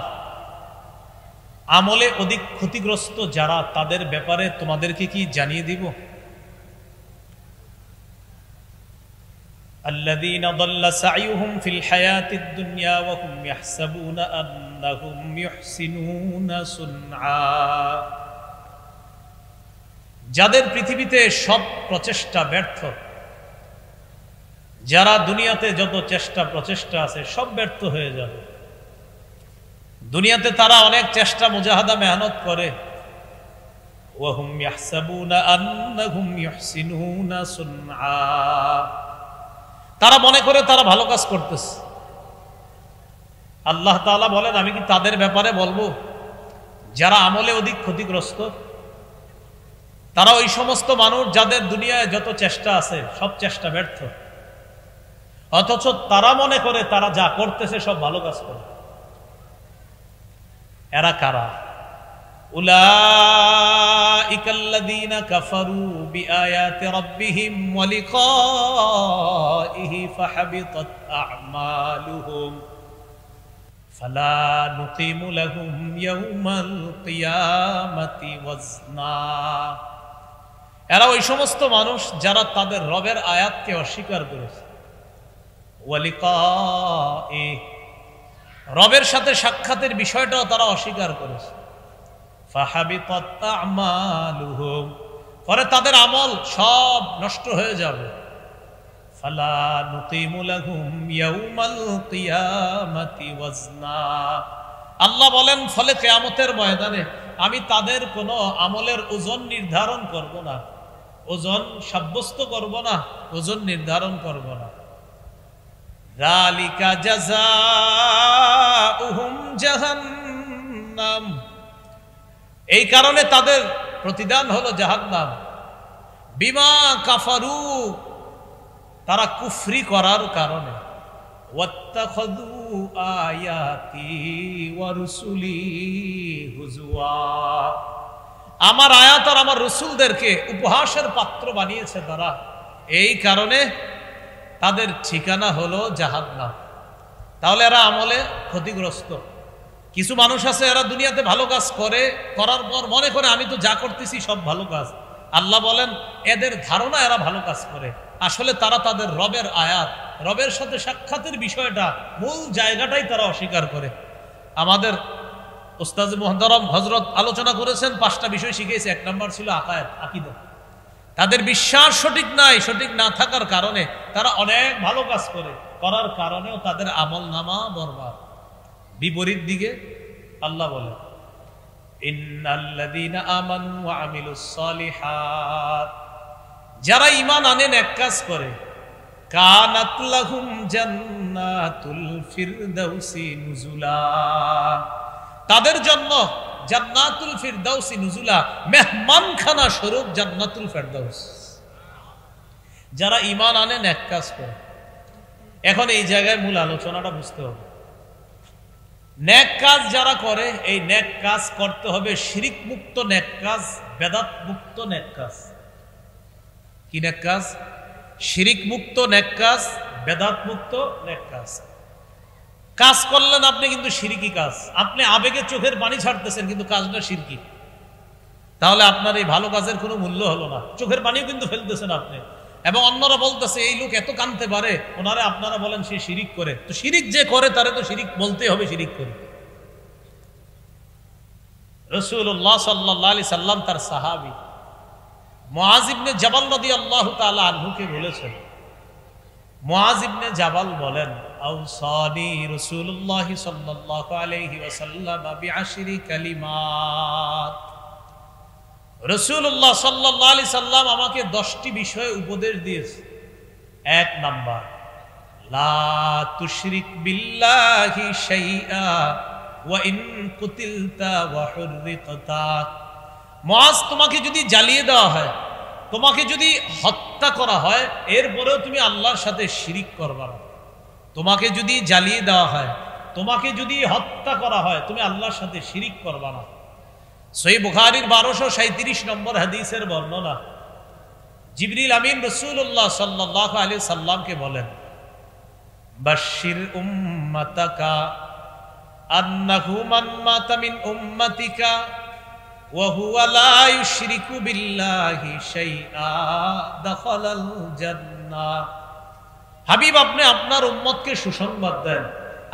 আমলে অধিক ক্ষতিগ্রস্ত যারা, তাদের ব্যাপারে তোমাদেরকে কি জানিয়ে দিব? আল্লাযীনা দাল্লা সাইয়ুহুম ফিল হায়াতিদ দুনিয়া ওয়া হুম ইয়াহসাবুনা আন্নাহুম ইউহসিনুনা সুনআ, যাদের পৃথিবীতে সব প্রচেষ্টা ব্যর্থ, যারা দুনিয়াতে যত চেষ্টা প্রচেষ্টা আছে সব ব্যর্থ হয়ে যাবে। দুনিয়াতে তারা অনেক চেষ্টা মুজাহাদা মেহনত করে, ওয়া হুম ইয়াহসাবুনা আন্নাহুম ইউহসিনুনা সুনআ, তারা মনে করে তারা ভালো কাজ করতেছে। আল্লাহ তাআলা বলেন আমি কি তাদের ব্যাপারে বলবো যারা আমলে অধিক ক্ষতিগ্রস্ত? তারা ওই সমস্ত মানুষ যাদের দুনিয়ায় যত চেষ্টা আছে সব চেষ্টা ব্যর্থ, অথচ তারা মনে করে তারা যা করতেছে সব ভালো কাজ করে। এরা কারা? উলাইকাল্লাযীনা কাফারু বিআয়াতি রাব্বিহিম ওয়া লিকাইহি ফাহাবিতাত আ'মালুহুম ফালা নুকিমু লাহুম ইয়াউমাল কিয়ামাতি ওয়াজনা। এরা ওই সমস্ত মানুষ যারা তাদের রবের আয়াতকে অস্বীকার করেছে, ওয়ালিকায়ে, রবের সাথে সাক্ষাতের বিষয়টাও তারা অস্বীকার করেছে। ফাহাবিতাত আমালুহুম, পরে তাদের আমল সব নষ্ট হয়ে যাবে। ফালা নুকিমু লাহুম ইয়াউমাল কিয়ামাতি ওয়াজনা। আল্লাহ বলেন, ফলে কিয়ামতের ময়দানে আমি তাদের কোনো আমলের ওজন নির্ধারণ করব না, ওজন সাব্যস্ত করব না, ওজন নির্ধারণ করব না। যালিকা জাযাউহুম জাহান্নাম, এই কারণে তাদের প্রতিদান হলো জাহান্নাম। বিমা কাফারু, তারা কুফরি করার কারণে। ওয়াত্তাখাযু আয়াতি ওয়া রুসুলি হুজুয়া, আমার আয়াত আর আমার রসুলদেরকে উপহাসের পাত্র বানিয়েছে তারা, এই কারণে তাদের ঠিকানা হলো জাহান্নাম। তাহলে এরা আমলে ক্ষতিগ্রস্ত। কিছু মানুষ আছে এরা দুনিয়াতে ভালো কাজ করে, করার পর মনে করে আমি তো যা করতেছি সব ভালো কাজ। আল্লাহ বলেন এদের ধারণা এরা ভালো কাজ করে, আসলে তারা তাদের রবের আয়াত, রবের সাথে সাক্ষাতের বিষয়টা, মূল জায়গাটাই তারা অস্বীকার করে। আমাদের উস্তাদ মুহতারাম হযরত আলোচনা করেছেন, 5টা বিষয় শিখিয়েছে। 1 নম্বর ছিল আকায়েদ, আকীদা। তাদের বিশ্বাস সঠিক নাই, সঠিক না থাকার কারণে তারা অনেক ভালো কাজ করে, করার কারণেও তাদের আমলনামা বরবাদ। বিপরীত দিকে আল্লাহ বলে, ইন্নাল্লাযীনা আমানু ওয়া আমিলুস সালিহাত, যারা ঈমান আনে, নেক কাজ করে, কানাত লাহুম জান্নাতুল ফিরদাউসি নুজুলা, তাদের জন্য জান্নাতুল ফিরদাউসি নুজুলা, মেহমানখানা স্বরূপ জান্নাতুল ফিরদাউস। যারা ঈমান আনে, নেক কাজ করে। এখন এই জায়গায় মূল আলোচনাটা বুঝতে হবে। নেক কাজ যারা করে, এই নেক কাজ করতে হবে শিরিক মুক্ত নেক কাজ, বেদাত মুক্ত নেক কাজ। কি নেক কাজ? শিরিক মুক্ত নেক কাজ, বেদাত মুক্ত নেক কাজ। কাজ করলেন আপনি কিন্তু শিরকি কাজ, আপনি আবেগে চোখের পানি ছাড়তেছেন কিন্তু কাজটা শিরকি, তাহলে আপনার এই ভালো কাজের কোনো মূল্য হলো না। চোখের পানিও কিন্তু ফেলতেছেন আপনি, এবং অন্যরা বলতেছে এই লোক এত কাঁদতে পারে, ওনারে আপনারা বলেন সে শিরিক করে। তো শিরিক যে করে তারে তো শিরিক বলতেই হবে, শিরিক করে। রাসূলুল্লাহ সাল্লাল্লাহু আলাইহি সাল্লাম তার সাহাবী মুআয ইবনে জাবাল রাদিয়াল্লাহু তাআলা আনহুকে বলেছেন, মুআয ইবনে জাবাল বলেন, আওসানি রাসূলুল্লাহ সাল্লাল্লাহু আলাইহি ওয়াসাল্লাম বিআশরি কালিমাত, রাসূলুল্লাহ সাল্লাল্লাহু আলাইহি সাল্লাম আমাকে 10টি বিষয়ে উপদেশ দিয়েছে। 1 নাম্বার, লা তুশরিক বিল্লাহি শাইআ ওয়া ইন কুতিলতা ওয়া হুররিকতা। মুআয, তোমাকে যদি জ্বালিয়ে দেওয়া হয়, তোমাকে যদি হত্যা করা হয়, এরপরেও তুমি আল্লাহর সাথে শিরিক করবা না। তোমাকে যদি জ্বালিয়ে দেওয়া হয়, তোমাকে যদি হত্যা করা হয়, তুমি আল্লাহর সাথে শিরিক করবা না। সহিহ বুখারীর 1237 নম্বর হাদিসের বর্ণনা, জিবরিল আমিন রাসূলুল্লাহ সাল্লাল্লাহু আলাইহি সাল্লামকে বলেন, বাশশির উম্মাতাকা আন্নাহু মান মাতা মিন উম্মাতিকা ওয়া হুয়া লা ইউশরিকু বিল্লাহি শাইআ দাখালাল জান্নাহ। হাবিব, আপনি আপনার উম্মতকে সুসংবাদ দেন,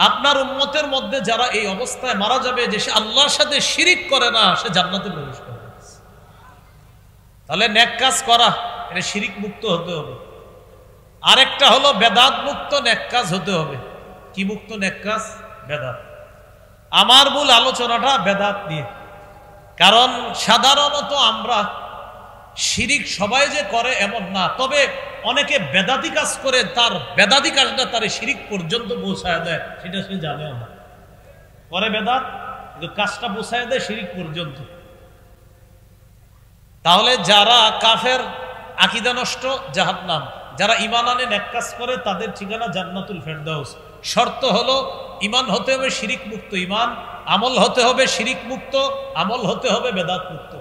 আপনার উম্মতের মধ্যে যারা এই অবস্থায় মারা যাবে যে সে আল্লাহর সাথে শিরিক করে না, সে জান্নাতে প্রবেশ করবে। তাহলে নেক কাজ করা, এটা শিরিক মুক্ত হতে হবে। আরেকটা হলো বেদাত মুক্ত নেক কাজ হতে হবে। কি মুক্ত নেক কাজ? বেদাত। আমার মূল আলোচনাটা বেদাত নিয়ে, কারণ সাধারণত আমরা শিরিক সবাই যে করে এমন না, তবে অনেকে বেদাতি কাজ করে, তার বেদাতি কাজটা তার শিরিক পর্যন্ত পৌঁছায় দেয়, সেটা সে জানেও না। করে বেদাত, কিন্তু কাজটা পৌঁছায় দেয় শিরিক পর্যন্ত। তাহলে যারা কাফের, আকীদা নষ্ট, জাহান্নাম। যারা ঈমান আনে, নেক কাজ করে, তাদের ঠিকানা জান্নাতুল ফেরদাউস। শর্ত হলো ঈমান হতে হবে শিরিক মুক্ত ঈমান, আমল হতে হবে শিরিক মুক্ত, আমল হতে হবে বেদাত মুক্ত।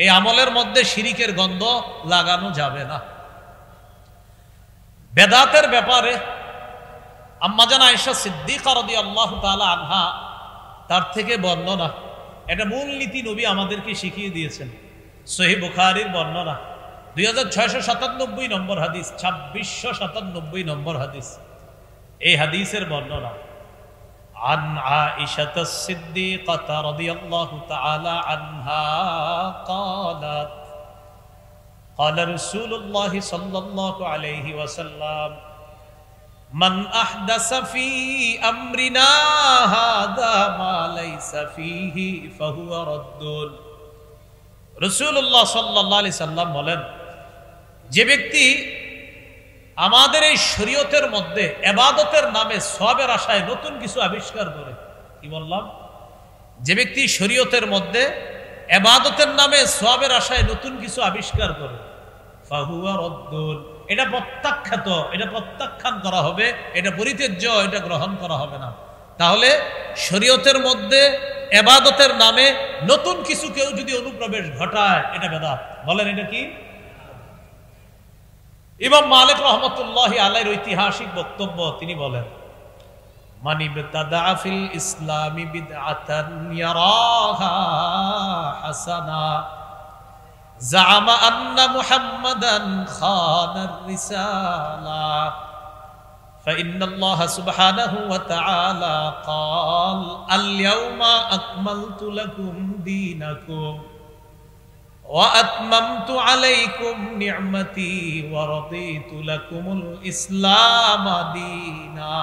এই আমলের মধ্যে শিরিকের গন্ধ লাগানো যাবে না। বেদাতের ব্যাপারে আম্মাজান আয়েশা সিদ্দিকা রাদিয়াল্লাহু তাআলা আনহা তার থেকে বর্ণনা। এটা মূলনীতি নবী আমাদেরকে শিখিয়ে দিয়েছেন। সহিহ বুখারীর বর্ণনা 2697 নম্বর হাদিস, 2697 নম্বর হাদিস। এই হাদিসের বর্ণনা عن عائشة الصديقة رضي الله تعالى عنها قالت قال رسول الله صلى الله عليه وسلم من أحدث في أمرنا هذا ما ليس فيه فهو رد। রাসূলুল্লাহ সাল্লাল্লাহু আলাইহি সাল্লাম বলেন, যে ব্যক্তি আমাদের এই শরীয়তের মধ্যে ইবাদতের নামে সওয়াবের আশায় নতুন কিছু আবিষ্কার করে, কি বললাম? যে ব্যক্তি শরীয়তের মধ্যে ইবাদতের নামে সওয়াবের আশায় নতুন কিছু আবিষ্কার করে, ফাহুয়া রদ্দুন, এটা প্রত্যাখ্যাত, এটা প্রত্যাখ্যান করা হবে, এটা পরিত্যাজ্য, এটা গ্রহণ করা হবে না। তাহলে শরীয়তের মধ্যে ইবাদতের নামে নতুন কিছু কেউ যদি অনুপ্রবেশ ঘটায়, এটা বেদাত। বলেন এটা কি? ইমাম মালিক রাহমাতুল্লাহি আলাইহির ঐতিহাসিক বক্তব্য, তিনি বলেন, মান ইবতাদা ফিল ইসলামি বিদআতান ইয়ারাহা হাসানা জাআমা আন্না মুহাম্মাদান খানার রিসালা فإن الله سبحانه وتعالى قال اليوم أكملت لكم دينكم وأتممت عليكم نعمتي ورضيت لكم الإسلام دينا।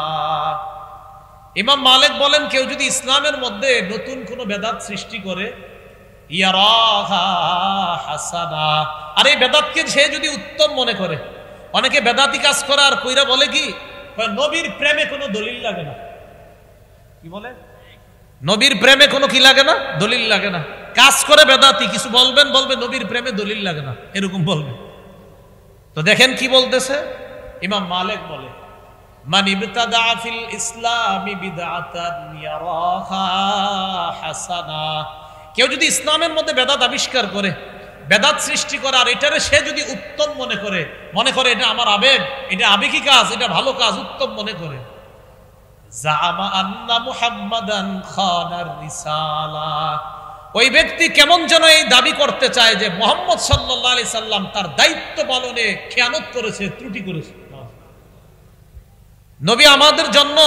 ইমাম মালিক বলেন, কেউ যদি ইসলামের মধ্যে নতুন কোন বেদাত সৃষ্টি করে, ইয়ারাহা হাসানা, আর এই বেদাতকে সে যদি উত্তম মনে করে, অনেকে বেদাতি কাজ করে আর কইরা বলে কি, নবীর প্রেমে কোনো দলিল লাগে না। কি বলে? নবীর প্রেমে কোনো কি লাগে না? দলিল লাগে না। কাজ করে বেদাতি, কিছু বলবেন, বলবে নবীর প্রেমে দলিল লাগে না, এরকম বলবে। তো দেখেন কি বলতেছে ইমাম মালিক, বলে মান ইবতাদা ফিল ইসলামি বিদআতান ইয়ারাহা হাসানা, কেউ যদি ইসলামের মধ্যে বেদাত আবিষ্কার করে, বেদাত সৃষ্টি করে, আর এটারে সে যদি উত্তম মনে করে, এটা আমার আবেগ, এটা আবেগী কাজ, এটা ভালো কাজ, উত্তম মনে করে, জাআমা আন্না মুহাম্মাদান খানার রিসালা, ওই ব্যক্তি কেমন যেন এই দাবি করতে চায় যে মুহাম্মদ সাল্লাল্লাহু আলাইহি সাল্লাম তার দায়িত্ব পালনে খেয়ানত করেছে, ত্রুটি করেছে। নবী আমাদের জন্য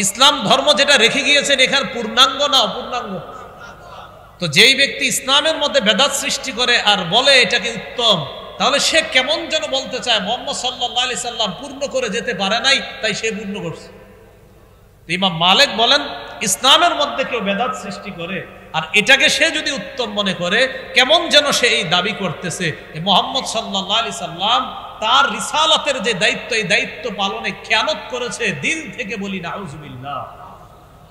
ইসলাম ধর্ম যেটা রেখে গিয়েছেন, এখানে পূর্ণাঙ্গ না অপূর্ণাঙ্গ? তো যেই ব্যক্তি ইসলামের মধ্যে বেদাত সৃষ্টি করে আর বলে এটাকে উত্তম, তাহলে সে কেমন যেন বলতে চায় মুহাম্মদ সাল্লাল্লাহু আলাইহি সাল্লাম পূর্ণ করে যেতে পারে নাই, তাই সে পূর্ণ করছে। ইমাম মালিক বলেন, ইসলামের মধ্যে কেউ বেদাত সৃষ্টি করে আর এটাকে সে যদি উত্তম মনে করে, কেমন যেন সে এই দাবি করতেছে মুহাম্মদ সাল্লাল্লাহু আলাইহি সাল্লাম তার রিসালাতের যে দায়িত্ব, এই দায়িত্ব পালনে খেয়ানত করেছে। দিল থেকে বলি নাউজুবিল্লাহ।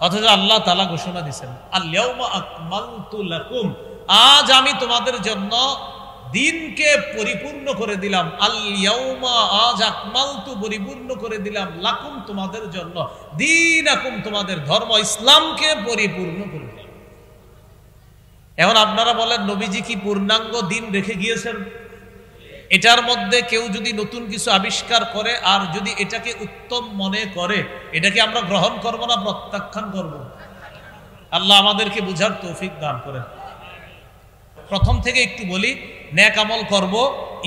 অথচ আল্লাহ তাআলা ঘোষণা দিয়েছেন, আল ইয়াউমা আকমালতু লাকুম, আজ আমি তোমাদের জন্য দিনকে পরিপূর্ণ করে দিলাম। আল ইয়াউমা, আজ আকমালতু, পরিপূর্ণ করে দিলাম, লাকুম, তোমাদের জন্য, দীনাকুম, তোমাদের ধর্ম ইসলামকে পরিপূর্ণ করে দিলাম। এখন আপনারা বলেন, নবীজি কি পূর্ণাঙ্গ দিন রেখে গিয়েছেন? এটার মধ্যে কেউ যদি নতুন কিছু আবিষ্কার করে আর যদি এটাকে উত্তম মনে করে, এটাকে আমরা গ্রহণ করব না প্রত্যাখ্যান করব? আল্লাহ আমাদেরকে বুঝার তৌফিক দান করেন। প্রথম থেকে একটু বলি, নেক আমল করব,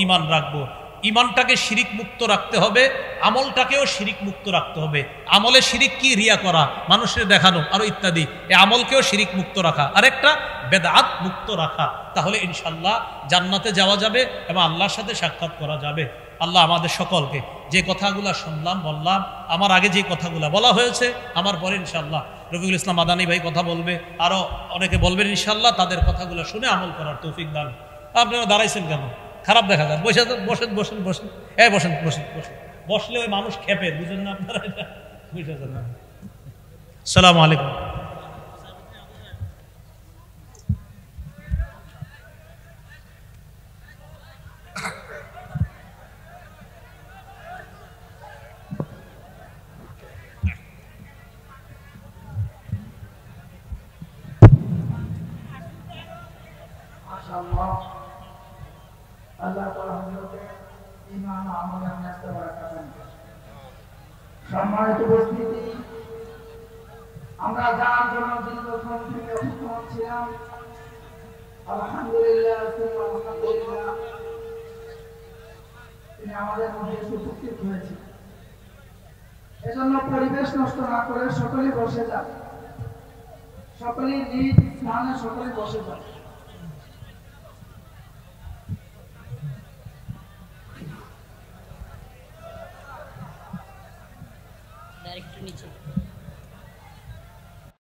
ঈমান রাখবো। ঈমানটাকে শিরিক মুক্ত রাখতে হবে, আমলটাকেও শিরিক মুক্ত রাখতে হবে। আমলে শিরিক কি? রিয়া করা, মানুষের দেখানো, আরো ইত্যাদি। এই আমলকেও শিরিক মুক্ত রাখা, আরেকটা বেদাত মুক্ত রাখা। তাহলে ইনশাল্লাহ জান্নাতে যাওয়া যাবে এবং আল্লাহর সাথে সাক্ষাৎ করা যাবে। আল্লাহ আমাদের সকলকে যে কথাগুলা শুনলাম, বললাম, আমার আগে যে কথাগুলা বলা হয়েছে, আমার পরে ইনশাল্লাহ রফিকুল ইসলাম মাদানী ভাই কথা বলবে, আরো অনেকে বলবেন ইনশাল্লাহ, তাদের কথাগুলো শুনে আমল করার তৌফিক দান। আপনারা দাঁড়াইছেন কেন? খারাপ দেখা যায়। বসে বসেন বসেন বসেন, বসেন বসেন বসেন। বসলে ওই মানুষ খেপে, বুঝেন না আপনারা? এটা বুঝেছেন না? আসসালামু আলাইকুম। সম্মানিত উপস্থিতি, আমরা যার জন্য দীর্ঘক্ষণ থেকে অপেক্ষমান ছিলাম, আলহামদুলিল্লাহ আলহামদুলিল্লাহ তিনি আমাদের মধ্যে উপস্থিত হয়েছে। এজন্য পরিবেশ নষ্ট না করে সকলেই বসে যান, সকলেই নিজ স্থানে সকলে বসে যান। ডাইরেক্ট নিচে